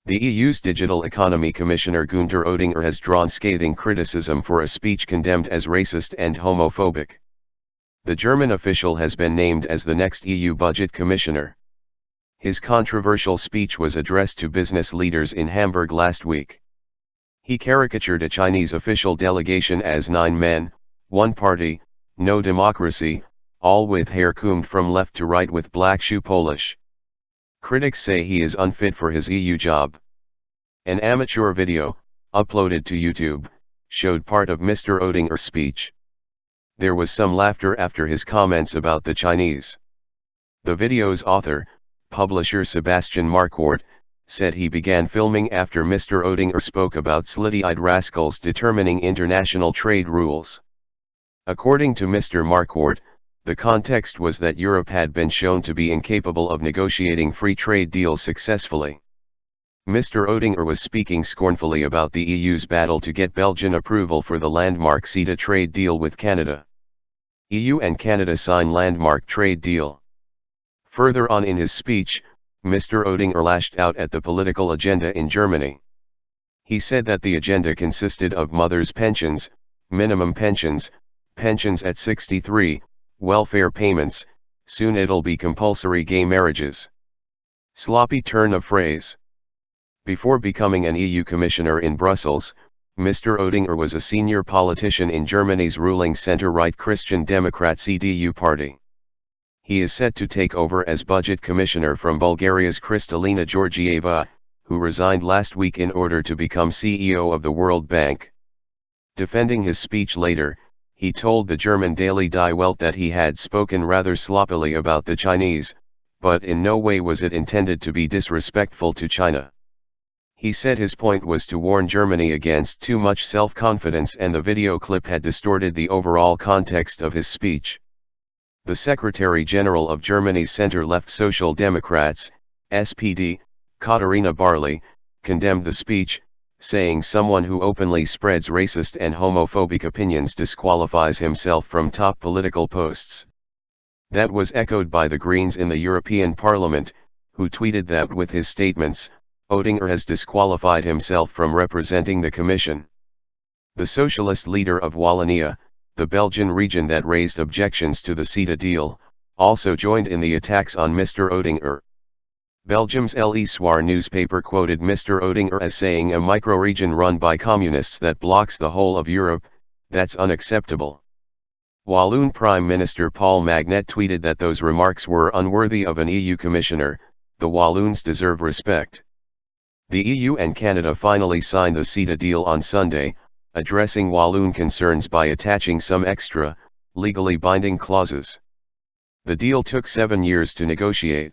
The EU's Digital Economy Commissioner Mr Oettinger has drawn scathing criticism for a speech condemned as racist and homophobic. The German official has been named as the next EU budget commissioner. His controversial speech was addressed to business leaders in Hamburg last week. He caricatured a Chinese official delegation as 9 men, 1 party, no democracy, all with hair combed from left to right with black shoe polish. Critics say he is unfit for his EU job. An amateur video, uploaded to YouTube, showed part of Mr Oettinger's speech. There was some laughter after his comments about the Chinese. The video's author, publisher Sebastian Marquardt, said he began filming after Mr Oettinger spoke about slitty-eyed rascals determining international trade rules. According to Mr Marquardt, the context was that Europe had been shown to be incapable of negotiating free trade deals successfully. Mr Oettinger was speaking scornfully about the EU's battle to get Belgian approval for the landmark Ceta trade deal with Canada. EU and Canada sign landmark trade deal. Further on in his speech, Mr Oettinger lashed out at the political agenda in Germany. He said that the agenda consisted of mothers' pensions, minimum pensions, pensions at 63, welfare payments, soon it'll be compulsory gay marriages. Sloppy turn of phrase. Before becoming an EU commissioner in Brussels, Mr Oettinger was a senior politician in Germany's ruling centre-right Christian Democrat CDU party. He is set to take over as budget commissioner from Bulgaria's Kristalina Georgieva, who resigned last week in order to become CEO of the World Bank. Defending his speech later, he told the German daily Die Welt that he had spoken rather sloppily about the Chinese, but in no way was it intended to be disrespectful to China. He said his point was to warn Germany against too much self-confidence, and the video clip had distorted the overall context of his speech. The Secretary-General of Germany's center-left Social Democrats, SPD, Katharina Barley, condemned the speech, saying someone who openly spreads racist and homophobic opinions disqualifies himself from top political posts. That was echoed by the Greens in the European Parliament, who tweeted that with his statements, Oettinger has disqualified himself from representing the Commission. The socialist leader of Wallonia, the Belgian region that raised objections to the Ceta deal, also joined in the attacks on Mr Oettinger. Belgium's Le Soir newspaper quoted Mr Oettinger as saying, "A micro-region run by communists that blocks the whole of Europe, that's unacceptable." Walloon Prime Minister Paul Magnet tweeted that those remarks were unworthy of an EU commissioner. The Walloons deserve respect. The EU and Canada finally signed the Ceta deal on Sunday, addressing Walloon concerns by attaching some extra, legally binding clauses. The deal took 7 years to negotiate.